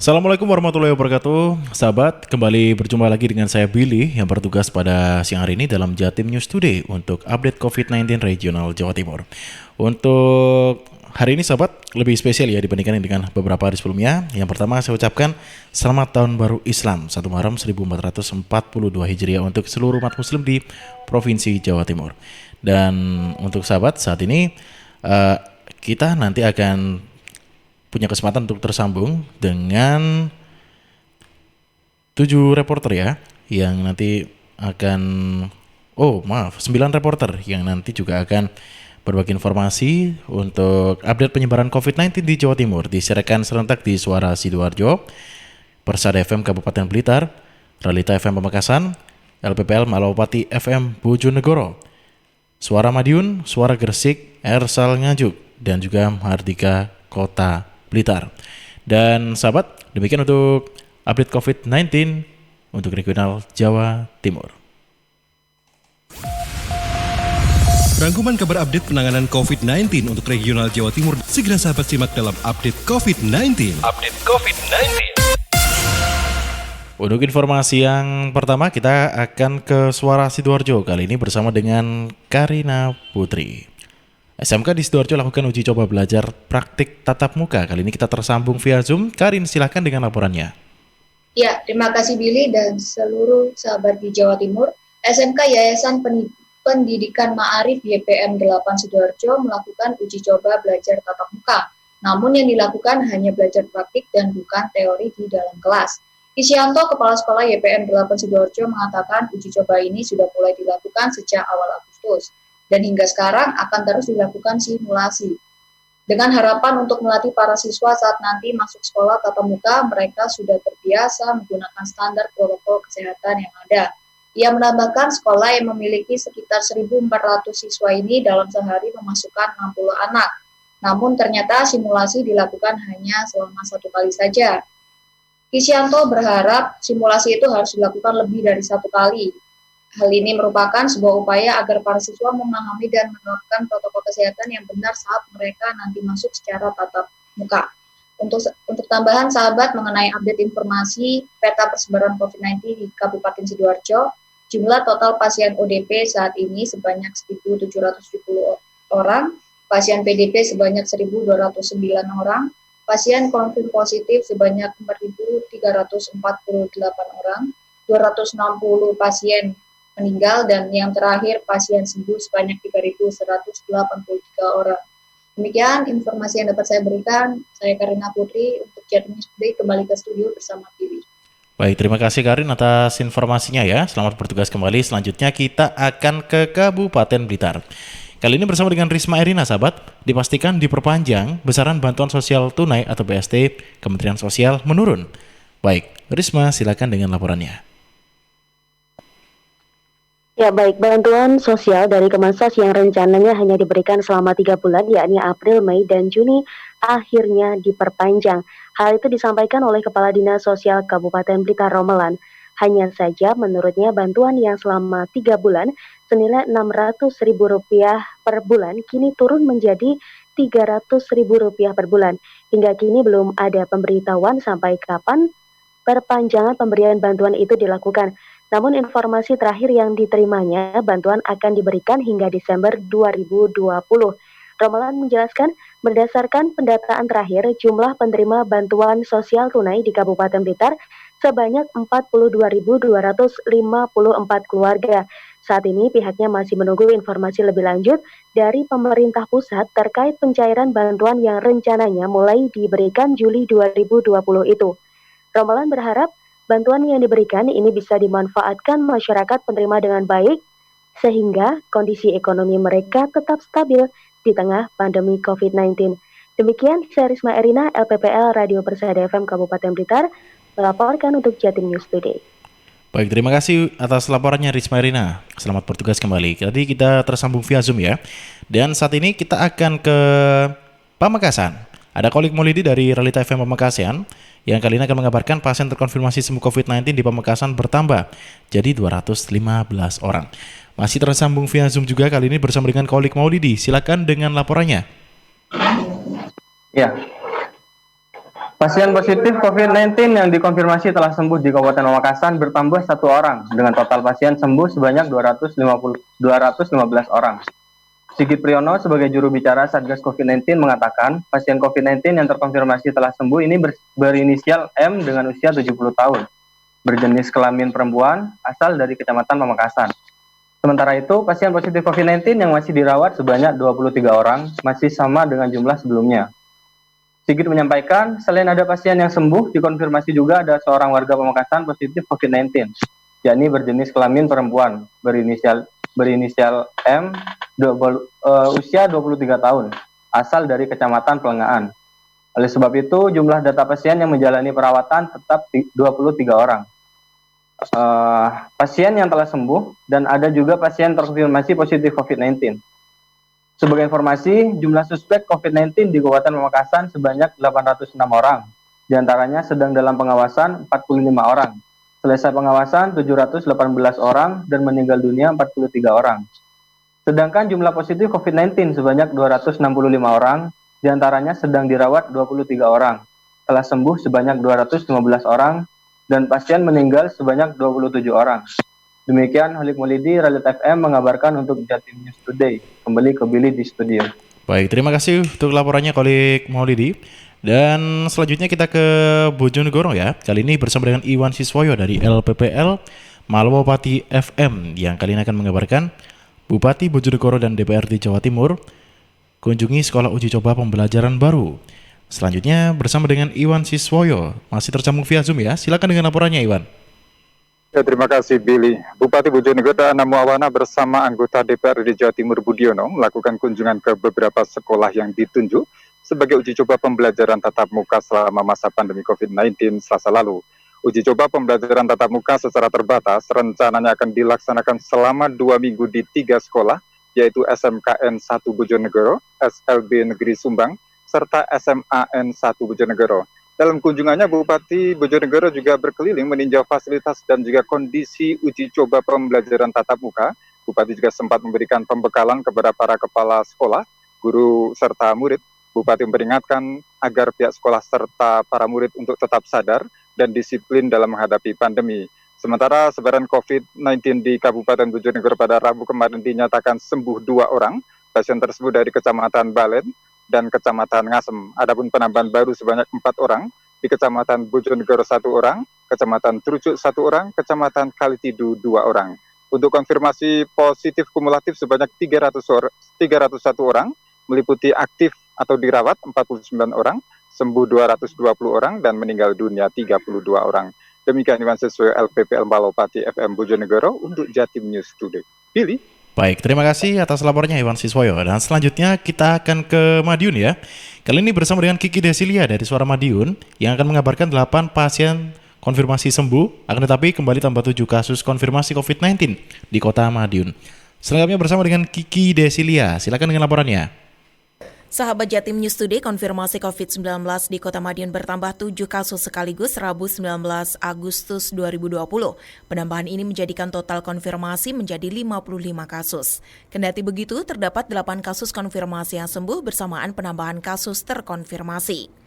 Assalamualaikum warahmatullahi wabarakatuh. Sahabat, kembali berjumpa lagi dengan saya Billy yang bertugas pada siang hari ini dalam Jatim News Today untuk update COVID-19 regional Jawa Timur. Untuk hari ini sahabat, lebih spesial ya dibandingkan dengan beberapa hari sebelumnya. Yang pertama saya ucapkan selamat tahun baru Islam 1 Muharram 1442 Hijriah untuk seluruh umat muslim di Provinsi Jawa Timur. Dan untuk sahabat, saat ini kita nanti akan punya kesempatan untuk tersambung dengan 7 reporter ya, yang nanti akan 9 reporter yang nanti juga akan berbagi informasi untuk update penyebaran COVID-19 di Jawa Timur, disiarkan serentak di Suara Sidoarjo, Persada FM Kabupaten Blitar, Realita FM Pamekasan, LPPL Malawapati FM Bojonegoro, Suara Madiun, Suara Gresik, Ersal Nganjuk, dan juga Mardika Kota Blitar. Dan sahabat, demikian untuk update COVID-19 untuk regional Jawa Timur. Rangkuman kabar update penanganan COVID-19 untuk regional Jawa Timur segera sahabat simak dalam update COVID-19. Untuk informasi yang pertama kita akan ke Suara Sidoarjo kali ini bersama dengan Karina Putri. SMK di Sidoarjo lakukan uji coba belajar praktik tatap muka. Kali ini kita tersambung via Zoom. Karin, silakan dengan laporannya. Ya, terima kasih Billy dan seluruh sahabat di Jawa Timur. SMK Yayasan Pendidikan Ma'arif YPM 8 Sidoarjo melakukan uji coba belajar tatap muka. Namun yang dilakukan hanya belajar praktik dan bukan teori di dalam kelas. Isyanto, Kepala Sekolah YPM 8 Sidoarjo mengatakan uji coba ini sudah mulai dilakukan sejak awal Agustus. Dan hingga sekarang akan terus dilakukan simulasi. Dengan harapan untuk melatih para siswa saat nanti masuk sekolah tatap muka, mereka sudah terbiasa menggunakan standar protokol kesehatan yang ada. Ia menambahkan sekolah yang memiliki sekitar 1.400 siswa ini dalam sehari memasukkan 60 anak. Namun ternyata simulasi dilakukan hanya selama 1 kali saja. Isyanto berharap simulasi itu harus dilakukan lebih dari 1 kali. Hal ini merupakan sebuah upaya agar para siswa memahami dan menerapkan protokol kesehatan yang benar saat mereka nanti masuk secara tatap muka. Untuk tambahan sahabat mengenai update informasi peta persebaran COVID-19 di Kabupaten Sidoarjo, jumlah total pasien ODP saat ini sebanyak 1.770 orang, pasien PDP sebanyak 1.209 orang, pasien konfirmasi positif sebanyak 4.348 orang, 260 pasien meninggal, dan yang terakhir pasien sembuh sebanyak 3.183 orang. Demikian informasi yang dapat saya berikan. Saya Karina Putri untuk Jatim News Today kembali ke studio bersama Billy. Baik, terima kasih Karin atas informasinya ya. Selamat bertugas kembali. Selanjutnya kita akan ke Kabupaten Blitar. Kali ini bersama dengan Risma Erina sahabat, dipastikan diperpanjang besaran bantuan sosial tunai atau BST Kementerian Sosial menurun. Baik, Risma silakan dengan laporannya. Ya baik, bantuan sosial dari Kemensos yang rencananya hanya diberikan selama 3 bulan, yakni April, Mei, dan Juni, akhirnya diperpanjang. Hal itu disampaikan oleh Kepala Dinas Sosial Kabupaten Blitar Romelan. Hanya saja menurutnya bantuan yang selama 3 bulan senilai Rp600.000 per bulan kini turun menjadi Rp300.000 per bulan. Hingga kini belum ada pemberitahuan sampai kapan perpanjangan pemberian bantuan itu dilakukan. Namun informasi terakhir yang diterimanya, bantuan akan diberikan hingga Desember 2020. Romelan menjelaskan, berdasarkan pendataan terakhir, jumlah penerima bantuan sosial tunai di Kabupaten Blitar sebanyak 42.254 keluarga. Saat ini pihaknya masih menunggu informasi lebih lanjut dari pemerintah pusat terkait pencairan bantuan yang rencananya mulai diberikan Juli 2020 itu. Romelan berharap bantuan yang diberikan ini bisa dimanfaatkan masyarakat penerima dengan baik, sehingga kondisi ekonomi mereka tetap stabil di tengah pandemi COVID-19. Demikian, saya Risma Erina, LPPL Radio Persada FM Kabupaten Blitar, melaporkan untuk Jatim News Today. Baik, terima kasih atas laporannya Risma Erina. Selamat bertugas kembali. Tadi kita tersambung via Zoom ya. Dan saat ini kita akan ke Pamekasan. Ada Kolik Maulidi dari Realita FM Pamekasan yang kali ini akan mengabarkan pasien terkonfirmasi sembuh COVID-19 di Pamekasan bertambah jadi 215 orang. Masih tersambung via Zoom juga kali ini bersama dengan Kolik Maulidi. Silakan dengan laporannya. Ya, Pasien positif COVID-19 yang dikonfirmasi telah sembuh di Kabupaten Pamekasan bertambah 1 orang, dengan total pasien sembuh sebanyak 215 orang. Sigit Priyono sebagai juru bicara Satgas COVID-19 mengatakan, pasien COVID-19 yang terkonfirmasi telah sembuh ini berinisial M dengan usia 70 tahun, berjenis kelamin perempuan, asal dari Kecamatan Pamekasan. Sementara itu, pasien positif COVID-19 yang masih dirawat sebanyak 23 orang, masih sama dengan jumlah sebelumnya. Sigit menyampaikan, selain ada pasien yang sembuh, dikonfirmasi juga ada seorang warga Pamekasan positif COVID-19, yakni berjenis kelamin perempuan, berinisial M, usia 23 tahun, asal dari Kecamatan Pelengahan. Oleh sebab itu, jumlah data pasien yang menjalani perawatan tetap 23 orang. Pasien yang telah sembuh, dan ada juga pasien terkonfirmasi positif COVID-19. Sebagai informasi, jumlah suspek COVID-19 di Kabupaten Pamekasan sebanyak 806 orang, diantaranya sedang dalam pengawasan 45 orang, selesai pengawasan 718 orang, dan meninggal dunia 43 orang. Sedangkan jumlah positif COVID-19 sebanyak 265 orang, diantaranya sedang dirawat 23 orang, telah sembuh sebanyak 215 orang, dan pasien meninggal sebanyak 27 orang. Demikian Holik Maulidi, Ralit FM mengabarkan untuk Jatim News Today. Kembali ke Billy di studio. Baik, terima kasih untuk laporannya Holik Maulidi. Dan selanjutnya kita ke Bojonegoro ya. Kali ini bersama dengan Iwan Siswoyo dari LPPL Malwapati FM yang kali ini akan mengabarkan Bupati Bojonegoro dan DPRD Jawa Timur kunjungi sekolah uji coba pembelajaran baru. Selanjutnya bersama dengan Iwan Siswoyo, masih tersambung via Zoom ya. Silakan dengan laporannya Iwan. Ya, terima kasih Billy. Bupati Bojonegoro Ana Muawana bersama anggota DPRD Jawa Timur Budiono melakukan kunjungan ke beberapa sekolah yang ditunjuk sebagai uji coba pembelajaran tatap muka selama masa pandemi COVID-19 Selasa lalu. Uji coba pembelajaran tatap muka secara terbatas rencananya akan dilaksanakan selama 2 minggu di 3 sekolah, yaitu SMKN 1 Bojonegoro, SLB Negeri Sumbang, serta SMAN 1 Bojonegoro. Dalam kunjungannya, Bupati Bojonegoro juga berkeliling meninjau fasilitas dan juga kondisi uji coba pembelajaran tatap muka. Bupati juga sempat memberikan pembekalan kepada para kepala sekolah, guru, serta murid. Bupati memperingatkan agar pihak sekolah serta para murid untuk tetap sadar dan disiplin dalam menghadapi pandemi. Sementara sebaran COVID-19 di Kabupaten Bojonegoro pada Rabu kemarin dinyatakan sembuh 2 orang. Pasien tersebut dari Kecamatan Balen dan Kecamatan Ngasem. Adapun penambahan baru sebanyak 4 orang, di Kecamatan Bojonegoro 1 orang, Kecamatan Trucuk 1 orang, Kecamatan Kalitidu 2 orang. Untuk konfirmasi positif kumulatif sebanyak 301 orang, meliputi aktif atau dirawat 49 orang, sembuh 220 orang, dan meninggal dunia 32 orang. Demikian Iwan Siswoyo LPPL Malwapati FM Bojonegoro untuk Jatim News Today. Billy. Baik, terima kasih atas laporannya Iwan Siswoyo. Dan selanjutnya kita akan ke Madiun ya. Kali ini bersama dengan Kiki Desilia dari Suara Madiun yang akan mengabarkan 8 pasien konfirmasi sembuh, akan tetapi kembali tambah 7 kasus konfirmasi COVID-19 di kota Madiun. Selengkapnya bersama dengan Kiki Desilia. Silakan dengan laporannya. Sahabat Jatim News Today, konfirmasi COVID-19 di Kota Madiun bertambah 7 kasus sekaligus Rabu 19 Agustus 2020. Penambahan ini menjadikan total konfirmasi menjadi 55 kasus. Kendati begitu, terdapat 8 kasus konfirmasi yang sembuh bersamaan penambahan kasus terkonfirmasi.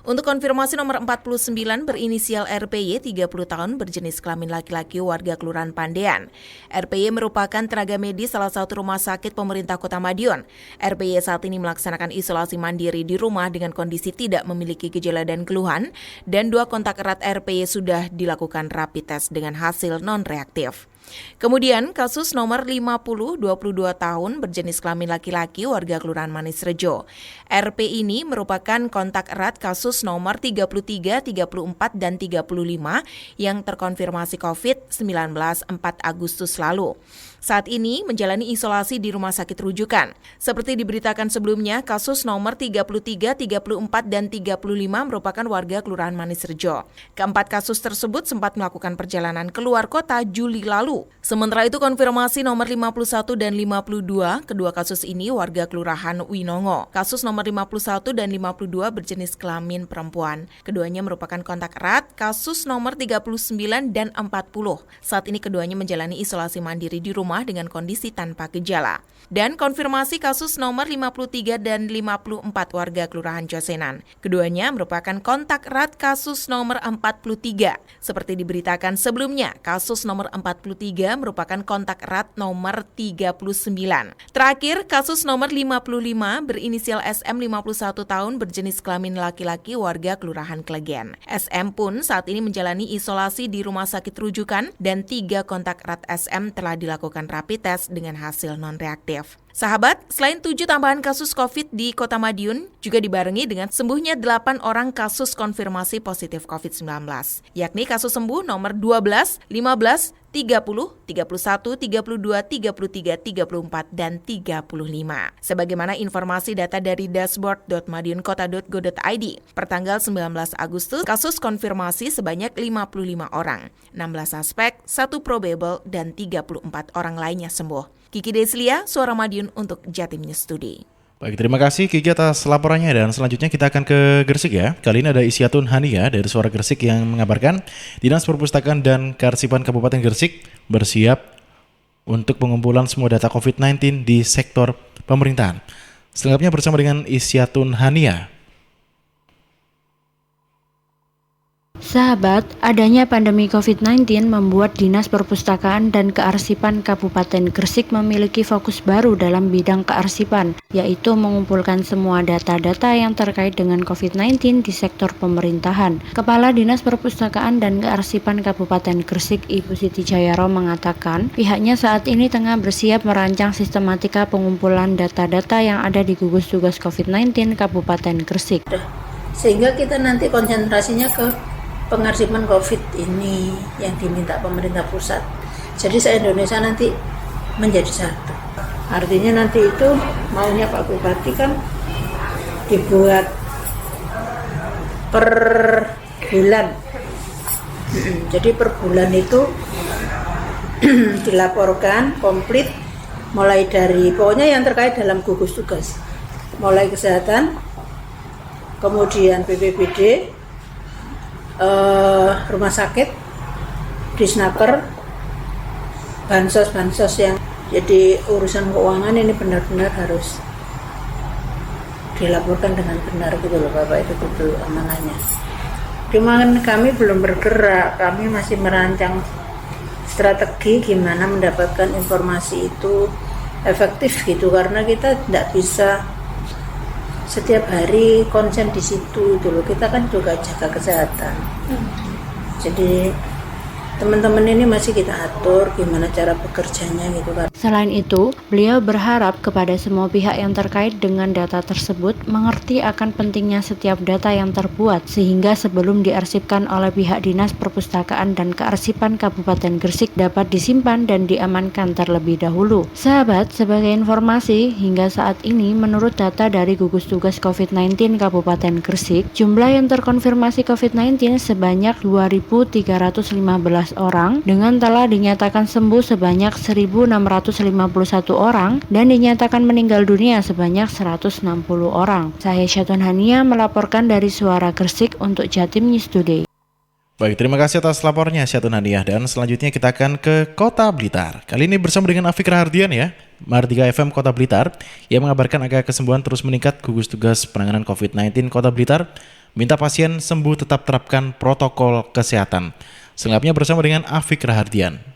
Untuk konfirmasi nomor 49 berinisial RPY 30 tahun berjenis kelamin laki-laki warga Kelurahan Pandean. RPY merupakan tenaga medis salah satu rumah sakit pemerintah Kota Madiun. RPY saat ini melaksanakan isolasi mandiri di rumah dengan kondisi tidak memiliki gejala dan keluhan, dan 2 kontak erat RPY sudah dilakukan rapid test dengan hasil non-reaktif. Kemudian kasus nomor 50, 22 tahun berjenis kelamin laki-laki warga Kelurahan Manis Rejo. RP ini merupakan kontak erat kasus nomor 33, 34, dan 35 yang terkonfirmasi COVID-19 4 Agustus lalu. Saat ini menjalani isolasi di rumah sakit rujukan. Seperti diberitakan sebelumnya, kasus nomor 33, 34, dan 35 merupakan warga Kelurahan Manis Rejo. Keempat kasus tersebut sempat melakukan perjalanan keluar kota Juli lalu. Sementara itu konfirmasi nomor 51 dan 52, kedua kasus ini warga Kelurahan Winongo. Kasus nomor 51 dan 52 berjenis kelamin perempuan. Keduanya merupakan kontak erat. Kasus nomor 39 dan 40. Saat ini keduanya menjalani isolasi mandiri di rumah rumah dengan kondisi tanpa gejala. Dan konfirmasi kasus nomor 53 dan 54 warga Kelurahan Josenan. Keduanya merupakan kontak erat kasus nomor 43. Seperti diberitakan sebelumnya, kasus nomor 43 merupakan kontak erat nomor 39. Terakhir, kasus nomor 55 berinisial SM 51 tahun berjenis kelamin laki-laki warga Kelurahan Klegen. SM pun saat ini menjalani isolasi di rumah sakit rujukan dan 3 kontak erat SM telah dilakukan rapid test dengan hasil non-reaktif. Sahabat, selain 7 tambahan kasus COVID di Kota Madiun, juga dibarengi dengan sembuhnya 8 orang kasus konfirmasi positif COVID-19, yakni kasus sembuh nomor 12, 15, 30, 31, 32, 33, 34, dan 35. Sebagaimana informasi data dari dashboard.madiunkota.go.id, pertanggal 19 Agustus, kasus konfirmasi sebanyak 55 orang, 16 suspek, 1 probable, dan 34 orang lainnya sembuh. Kiki Deslia, Suara Madiun untuk Jatim News Today. Baik, terima kasih Kiki atas laporannya dan selanjutnya kita akan ke Gresik ya. Kali ini ada Isyatun Hania dari Suara Gresik yang mengabarkan Dinas Perpustakaan dan Kearsipan Kabupaten Gresik bersiap untuk pengumpulan semua data COVID-19 di sektor pemerintahan. Selengkapnya bersama dengan Isyatun Hania. Sahabat, adanya pandemi COVID-19 membuat Dinas Perpustakaan dan Kearsipan Kabupaten Gresik memiliki fokus baru dalam bidang kearsipan, yaitu mengumpulkan semua data-data yang terkait dengan COVID-19 di sektor pemerintahan. Kepala Dinas Perpustakaan dan Kearsipan Kabupaten Gresik, Ibu Siti Jayaro mengatakan, pihaknya saat ini tengah bersiap merancang sistematika pengumpulan data-data yang ada di gugus tugas COVID-19 Kabupaten Gresik. Sehingga kita nanti konsentrasinya ke pengarsipan COVID ini yang diminta pemerintah pusat. Jadi se-Indonesia nanti menjadi satu. Artinya nanti itu maunya Pak Bupati kan dibuat per bulan. Jadi per bulan itu dilaporkan komplit mulai dari pokoknya yang terkait dalam gugus tugas. Mulai kesehatan, kemudian BPBD, rumah sakit, disnaker, bansos yang jadi urusan keuangan ini benar-benar harus dilaporkan dengan benar gitu loh Bapak, itu betul amanahnya. Cuman kami belum bergerak, kami masih merancang strategi gimana mendapatkan informasi itu efektif gitu, karena kita tidak bisa setiap hari konsen di situ dulu, kita kan juga jaga kesehatan. Jadi teman-teman ini masih kita atur gimana cara bekerjanya gitu kan. Selain itu, beliau berharap kepada semua pihak yang terkait dengan data tersebut mengerti akan pentingnya setiap data yang terbuat sehingga sebelum diarsipkan oleh pihak Dinas Perpustakaan dan Kearsipan Kabupaten Gresik dapat disimpan dan diamankan terlebih dahulu. Sahabat, sebagai informasi, hingga saat ini menurut data dari gugus tugas COVID-19 Kabupaten Gresik, jumlah yang terkonfirmasi COVID-19 sebanyak 2.315 orang dengan telah dinyatakan sembuh sebanyak 1.651 orang dan dinyatakan meninggal dunia sebanyak 160 orang. Saya Isyatun Hania melaporkan dari Suara Gresik untuk Jatim News Today. Baik, terima kasih atas lapornya Isyatun Hania dan selanjutnya kita akan ke Kota Blitar. Kali ini bersama dengan Afik Rahardian ya, Mardika FM Kota Blitar yang mengabarkan angka kesembuhan terus meningkat. Gugus tugas penanganan COVID-19 Kota Blitar minta pasien sembuh tetap terapkan protokol kesehatan. Selengkapnya bersama dengan Afik Rahardian.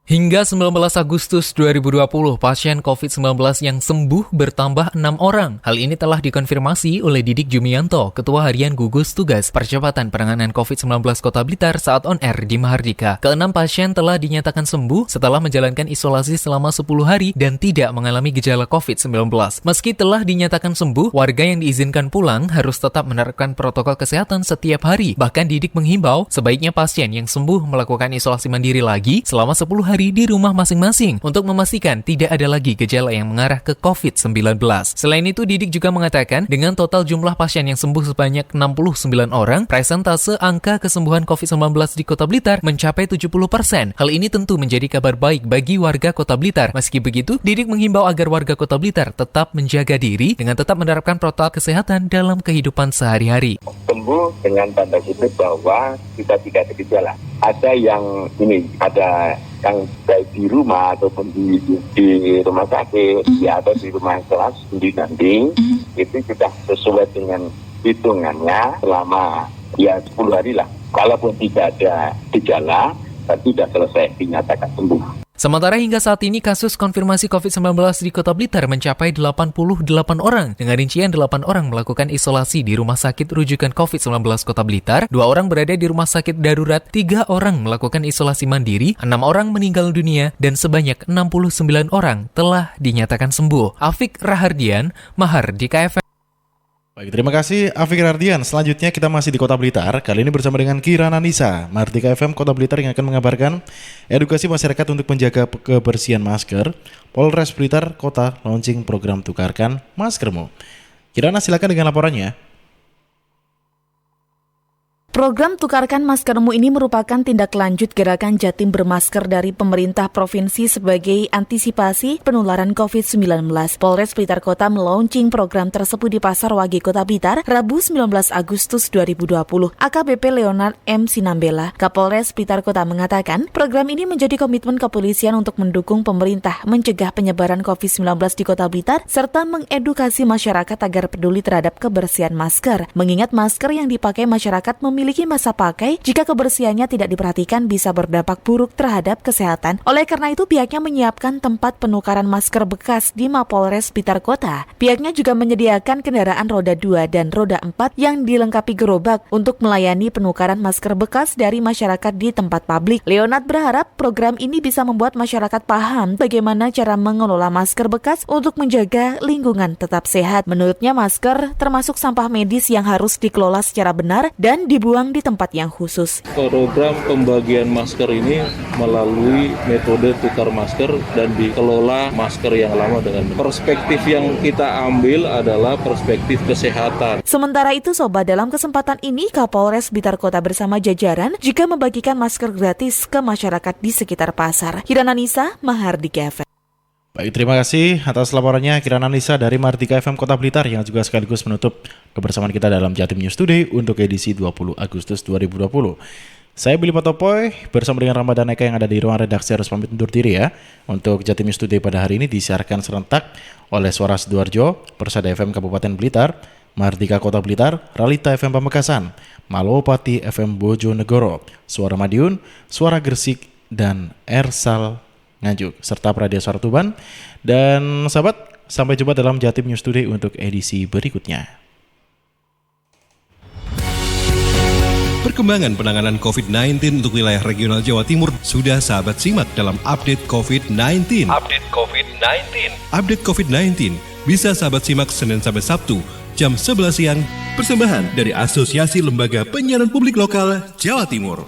Hingga 19 Agustus 2020, pasien COVID-19 yang sembuh bertambah 6 orang. Hal ini telah dikonfirmasi oleh Didik Jumianto, Ketua Harian Gugus Tugas Percepatan Penanganan COVID-19 Kota Blitar saat on air di Mahardika. Keenam pasien telah dinyatakan sembuh setelah menjalankan isolasi selama 10 hari dan tidak mengalami gejala COVID-19. Meski telah dinyatakan sembuh, warga yang diizinkan pulang harus tetap menerapkan protokol kesehatan setiap hari. Bahkan Didik menghimbau sebaiknya pasien yang sembuh melakukan isolasi mandiri lagi selama 10 hari di rumah masing-masing untuk memastikan tidak ada lagi gejala yang mengarah ke COVID-19. Selain itu, Didik juga mengatakan dengan total jumlah pasien yang sembuh sebanyak 69 orang, presentase angka kesembuhan COVID-19 di Kota Blitar mencapai 70%. Hal ini tentu menjadi kabar baik bagi warga Kota Blitar. Meski begitu, Didik menghimbau agar warga Kota Blitar tetap menjaga diri dengan tetap menerapkan protokol kesehatan dalam kehidupan sehari-hari. Sembuh dengan tanda kutip bahwa kita tidak ada gejala. Ada yang ini, ada yang baik di rumah ataupun di rumah sakit ya, atau di rumah kelas studi banding itu sudah sesuai dengan hitungannya selama ya 10 hari lah. Kalaupun tidak ada gejala, tapi sudah selesai dinyatakan sembuh. Sementara hingga saat ini kasus konfirmasi COVID-19 di Kota Blitar mencapai 88 orang. Dengan rincian 8 orang melakukan isolasi di Rumah Sakit Rujukan COVID-19 Kota Blitar, 2 orang berada di Rumah Sakit Darurat, 3 orang melakukan isolasi mandiri, 6 orang meninggal dunia, dan sebanyak 69 orang telah dinyatakan sembuh. Afik Rahardian, Mahardika FM. Baik, terima kasih Afik Rardian. Selanjutnya kita masih di Kota Blitar. Kali ini bersama dengan Kirana Nisa, Mahardika FM Kota Blitar yang akan mengabarkan edukasi masyarakat untuk menjaga kebersihan masker. Polres Blitar Kota launching program Tukarkan Maskermu. Kirana, silakan dengan laporannya. Program Tukarkan Maskermu ini merupakan tindak lanjut gerakan Jatim Bermasker dari pemerintah provinsi sebagai antisipasi penularan COVID-19. Polres Blitar Kota melaunching program tersebut di Pasar Wage Kota Blitar, Rabu 19 Agustus 2020. AKBP Leonard M. Sinambela, Kapolres Blitar Kota mengatakan, program ini menjadi komitmen kepolisian untuk mendukung pemerintah mencegah penyebaran COVID-19 di Kota Blitar, serta mengedukasi masyarakat agar peduli terhadap kebersihan masker. Mengingat masker yang dipakai masyarakat memiliki masa pakai, jika kebersihannya tidak diperhatikan bisa berdampak buruk terhadap kesehatan. Oleh karena itu, pihaknya menyiapkan tempat penukaran masker bekas di Mapolres Blitar Kota. Pihaknya juga menyediakan kendaraan roda 2 dan roda 4 yang dilengkapi gerobak untuk melayani penukaran masker bekas dari masyarakat di tempat publik. Leonard berharap program ini bisa membuat masyarakat paham bagaimana cara mengelola masker bekas untuk menjaga lingkungan tetap sehat. Menurutnya, masker termasuk sampah medis yang harus dikelola secara benar dan dibuang di tempat yang khusus. Program pembagian masker ini melalui metode tukar masker dan dikelola masker yang lama dengan perspektif yang kita ambil adalah perspektif kesehatan. Sementara itu, Sobat, dalam kesempatan ini Kapolres Blitar Kota bersama jajaran juga membagikan masker gratis ke masyarakat di sekitar pasar. Kirana Nisa, Mahardika FM. Baik, terima kasih atas laporannya Kirana Nisa dari Mahardika FM Kota Blitar yang juga sekaligus menutup kebersamaan kita dalam Jatim News Today untuk edisi 20 Agustus 2020. Saya Billy Patopoy bersama dengan Ramadan Eka yang ada di ruang redaksi harus pamit undur diri ya. Untuk Jatim News Today pada hari ini disiarkan serentak oleh Suara Sidoarjo, Persada FM Kabupaten Blitar, Mahardika Kota Blitar, Ralita FM Pamekasan, Malowapati FM Bojonegoro, Suara Madiun, Suara Gresik, dan Ersal Nganjuk, serta Pradia Suara Tuban. Dan sahabat, sampai jumpa dalam Jatim News Today untuk edisi berikutnya. Perkembangan penanganan COVID-19 untuk wilayah regional Jawa Timur sudah sahabat simak dalam Update COVID-19. Update COVID-19 bisa sahabat simak Senin sampai Sabtu jam 11 siang. Persembahan dari Asosiasi Lembaga Penyiaran Publik Lokal Jawa Timur.